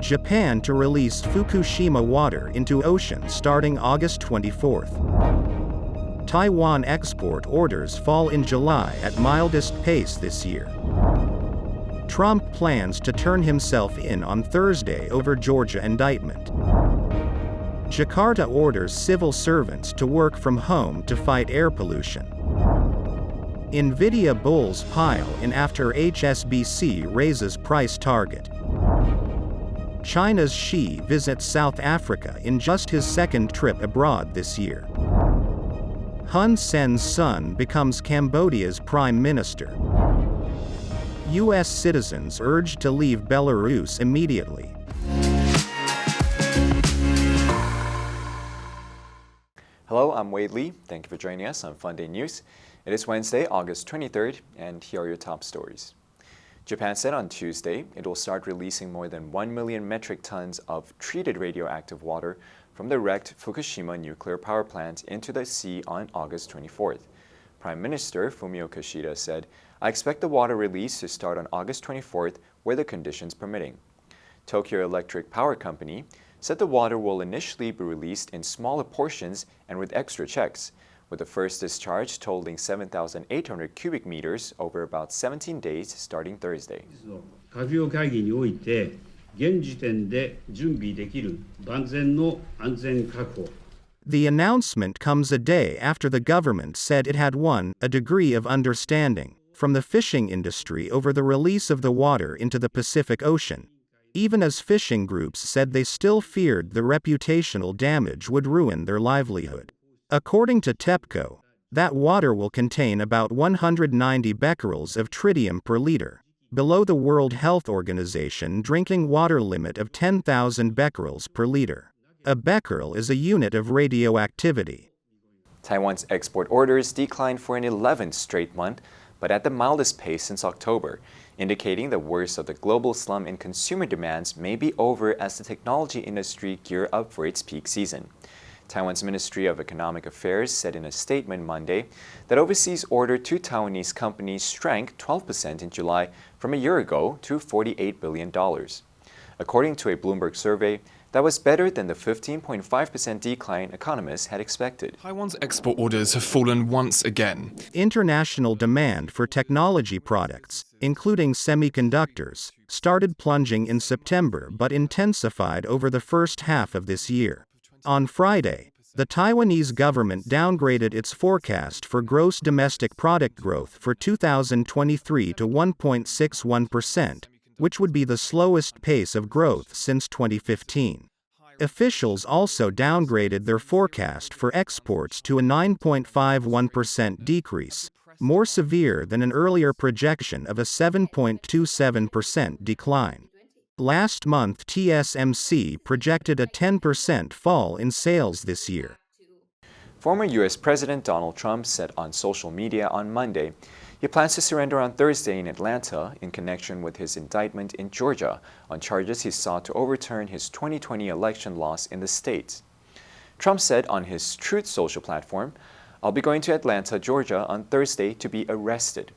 Japan to release Fukushima water into ocean starting August 24th. Taiwan export orders fall in July at mildest pace this year. Trump plans to turn himself in on Thursday over Georgia indictment. Jakarta orders civil servants to work from home to fight air pollution. Nvidia bulls pile in after HSBC raises price target. China's Xi visits South Africa in just his second trip abroad this year. Hun Sen's son becomes Cambodia's prime minister. U.S. citizens urged to leave Belarus immediately. Hello, I'm Wade Lee. Thank you for joining us on Funday News. It is Wednesday, August 23rd, and here are your top stories. Japan said on Tuesday it will start releasing more than 1 million metric tons of treated radioactive water from the wrecked Fukushima nuclear power plant into the sea on August 24th. Prime Minister Fumio Kishida said, "I expect the water release to start on August 24th, weather conditions permitting." Tokyo Electric Power Company said the water will initially be released in smaller portions and with extra checks, with the first discharge totaling 7,800 cubic meters over about 17 days starting Thursday. 閣僚会議において現時点で準備できる万全の安全確保 The announcement comes a day after the government said it had won a degree of understanding from the fishing industry over the release of the water into the Pacific Ocean, even as fishing groups said they still feared the reputational damage would ruin their livelihood. According to TEPCO, that water will contain about 190 becquerels of tritium per liter, below the World Health Organization drinking water limit of 10,000 becquerels per liter. A becquerel is a unit of radioactivity. Taiwan's export orders declined for an 11th straight month, but at the mildest pace since October, indicating the worst of the global slump in consumer demands may be over as the technology industry gear up for its peak season. Taiwan's Ministry of Economic Affairs said in a statement Monday that overseas order to Taiwanese companies shrank 12% in July from a year ago to $48 billion. According to a Bloomberg survey, that was better than the 15.5% decline economists had expected. Taiwan's export orders have fallen once again. International demand for technology products, including semiconductors, started plunging in September but intensified over the first half of this year. On Friday, the Taiwanese government downgraded its forecast for gross domestic product growth for 2023 to 1.61%, which would be the slowest pace of growth since 2015. Officials also downgraded their forecast for exports to a 9.51% decrease, more severe than an earlier projection of a 7.27% decline. Last month, TSMC projected a 10% fall in sales this year. Former U.S. President Donald Trump said on social media on Monday he plans to surrender on Thursday in Atlanta in connection with his indictment in Georgia on charges he sought to overturn his 2020 election loss in the state. Trump said on his Truth Social platform, "I'll be going to Atlanta, Georgia on Thursday to be arrested."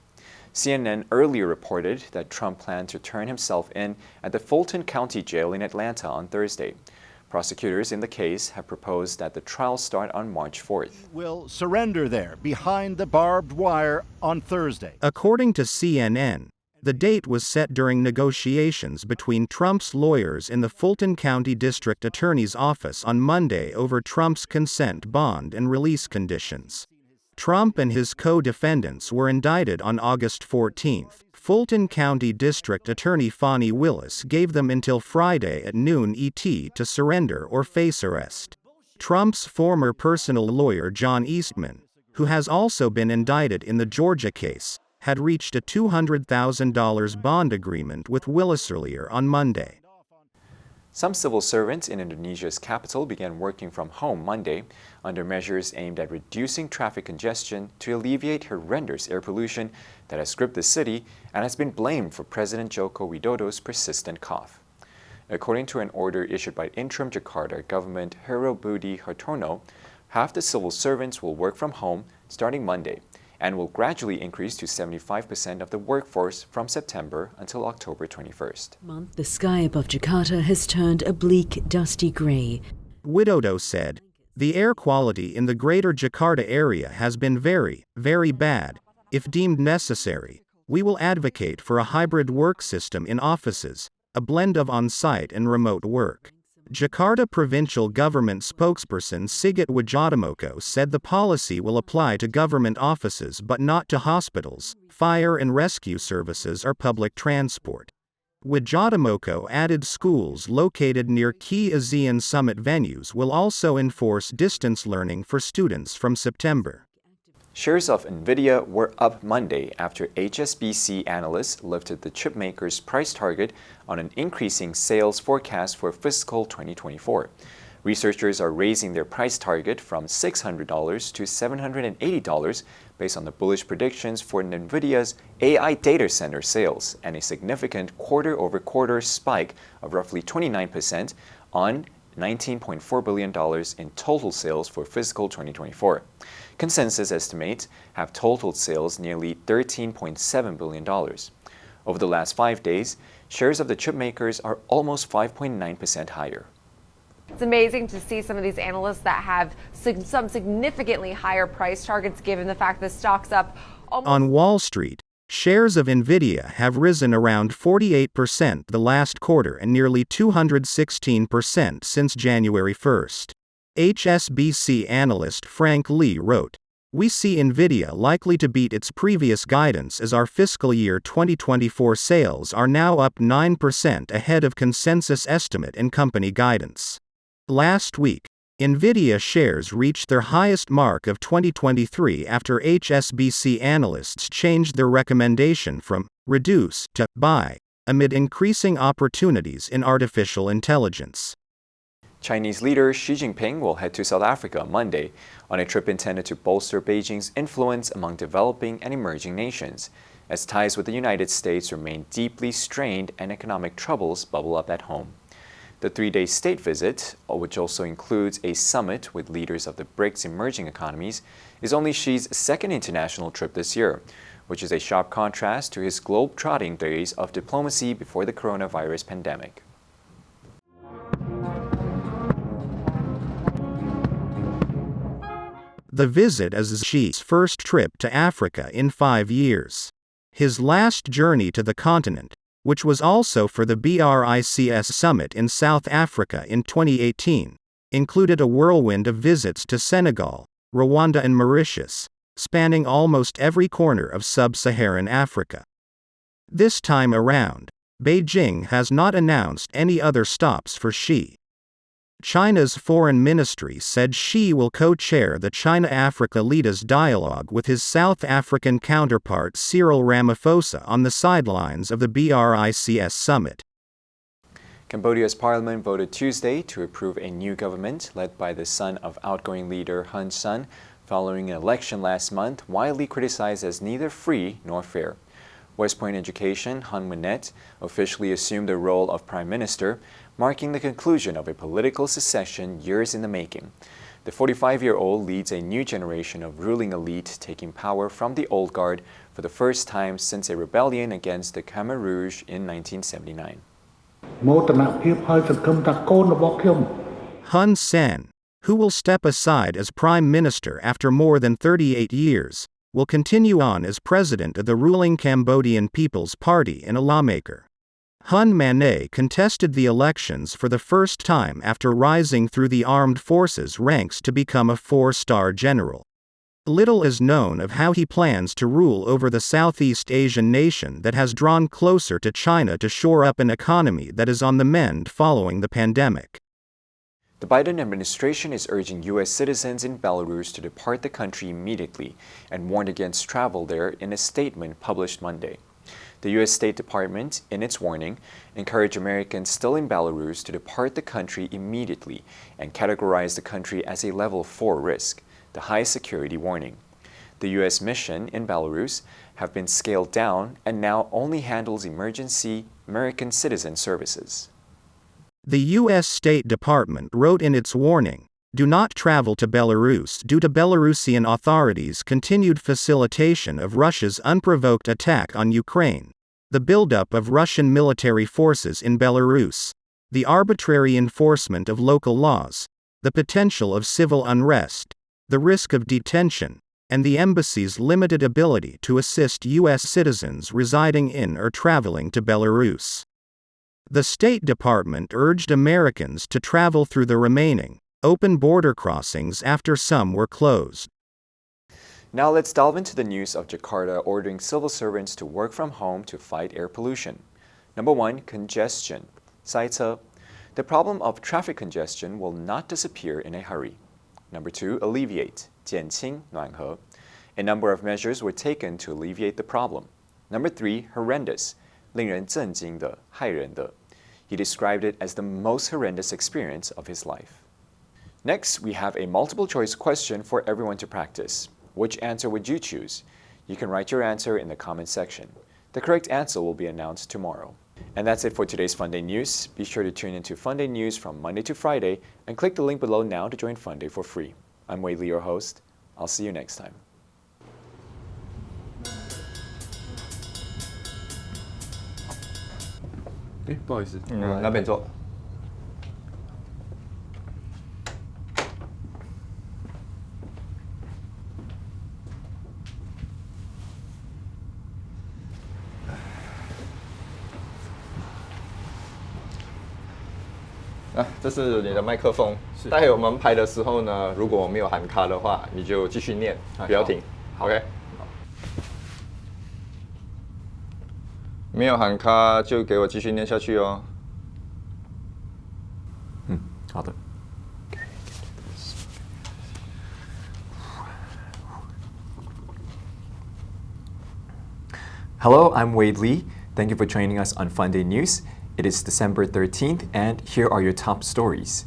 CNN earlier reported that Trump planned to turn himself in at the Fulton County Jail in Atlanta on Thursday. Prosecutors in the case have proposed that the trial start on March 4th. Will surrender there behind the barbed wire on Thursday. According to CNN, the date was set during negotiations between Trump's lawyers in the Fulton County District Attorney's Office on Monday over Trump's consent bond and release conditions. Trump and his co-defendants were indicted on August 14th. Fulton County District Attorney Fani Willis gave them until Friday at noon ET to surrender or face arrest. Trump's former personal lawyer John Eastman, who has also been indicted in the Georgia case, had reached a $200,000 bond agreement with Willis earlier on Monday. Some civil servants in Indonesia's capital began working from home Monday under measures aimed at reducing traffic congestion to alleviate horrendous air pollution that has gripped the city and has been blamed for President Joko Widodo's persistent cough. According to an order issued by interim Jakarta government Heru Budi Hartono, half the civil servants will work from home starting Monday, and will gradually increase to 75% of the workforce from September until October 21st. The sky above Jakarta has turned a bleak, dusty gray. Widodo said, "The air quality in the greater Jakarta area has been very, very bad. If deemed necessary, we will advocate for a hybrid work system in offices, a blend of on-site and remote work." Jakarta provincial government spokesperson Sigit Wijatomoko said the policy will apply to government offices but not to hospitals, fire and rescue services or public transport. Wijatomoko added schools located near key ASEAN summit venues will also enforce distance learning for students from September. Shares of Nvidia were up Monday after HSBC analysts lifted the chipmaker's price target on an increasing sales forecast for fiscal 2024. Researchers are raising their price target from $600 to $780 based on the bullish predictions for Nvidia's AI data center sales and a significant quarter-over-quarter spike of roughly 29% on $19.4 billion in total sales for fiscal 2024. Consensus estimates have totaled sales nearly $13.7 billion. Over the last 5 days, shares of the chipmakers are almost 5.9% higher. It's amazing to see some of these analysts that have some significantly higher price targets given the fact the stock's up almost. On Wall Street, shares of Nvidia have risen around 48% the last quarter and nearly 216% since January 1st. HSBC analyst Frank Lee wrote, "We see Nvidia likely to beat its previous guidance as our fiscal year 2024 sales are now up 9% ahead of consensus estimate and company guidance." Last week, Nvidia shares reached their highest mark of 2023 after HSBC analysts changed their recommendation from reduce to buy amid increasing opportunities in artificial intelligence. Chinese leader Xi Jinping will head to South Africa Monday on a trip intended to bolster Beijing's influence among developing and emerging nations, as ties with the United States remain deeply strained and economic troubles bubble up at home. The 3-day state visit, which also includes a summit with leaders of the BRICS emerging economies, is only Xi's second international trip this year, which is a sharp contrast to his globe-trotting days of diplomacy before the coronavirus pandemic. The visit is Xi's first trip to Africa in 5 years. His last journey to the continent, which was also for the BRICS summit in South Africa in 2018, included a whirlwind of visits to Senegal, Rwanda and Mauritius, spanning almost every corner of sub-Saharan Africa. This time around, Beijing has not announced any other stops for Xi. China's foreign ministry said Xi will co-chair the China-Africa Leaders Dialogue with his South African counterpart Cyril Ramaphosa on the sidelines of the BRICS summit. Cambodia's parliament voted Tuesday to approve a new government led by the son of outgoing leader Hun Sen following an election last month widely criticized as neither free nor fair. West Point Education Hun Manet officially assumed the role of prime minister, marking the conclusion of a political secession years in the making. The 45-year-old leads a new generation of ruling elite taking power from the old guard for the first time since a rebellion against the Khmer Rouge in 1979. Hun Sen, who will step aside as prime minister after more than 38 years, will continue on as president of the ruling Cambodian People's Party and a lawmaker. Hun Manet contested the elections for the first time after rising through the armed forces ranks to become a 4-star general. Little is known of how he plans to rule over the Southeast Asian nation that has drawn closer to China to shore up an economy that is on the mend following the pandemic. The Biden administration is urging U.S. citizens in Belarus to depart the country immediately and warned against travel there in a statement published Monday. The U.S. State Department, in its warning, encouraged Americans still in Belarus to depart the country immediately and categorized the country as a level 4 risk, the highest security warning. The U.S. mission in Belarus have been scaled down and now only handles emergency American citizen services. The U.S. State Department wrote in its warning, Do not travel to Belarus due to Belarusian authorities' continued facilitation of Russia's unprovoked attack on Ukraine, the buildup of Russian military forces in Belarus, the arbitrary enforcement of local laws, the potential of civil unrest, the risk of detention, and the embassy's limited ability to assist U.S. citizens residing in or traveling to Belarus. The State Department urged Americans to travel through the remaining open border crossings after some were closed. Now let's delve into the news of Jakarta ordering civil servants to work from home to fight air pollution. Number 1, congestion. 塞车. The problem of traffic congestion will not disappear in a hurry. Number 2, alleviate. 减轻,暖和. A number of measures were taken to alleviate the problem. Number 3, horrendous. 令人震惊的,害人的. He described it as the most horrendous experience of his life. Next, we have a multiple choice question for everyone to practice. Which answer would you choose? You can write your answer in the comment section. The correct answer will be announced tomorrow. And that's it for today's Funday News. Be sure to tune into Funday News from Monday to Friday and click the link below now to join Funday for free. I'm Wei Li, your host. I'll see you next time. 不好意思，那边坐。这是你的麦克风。待会我们拍的时候呢，如果我没有喊卡的话，你就继续念，不要停。OK。没有喊卡就给我继续念下去哦。好的。Hello, I'm Wade Lee. Thank you for joining us on Funday News. It is December 13th, and here are your top stories.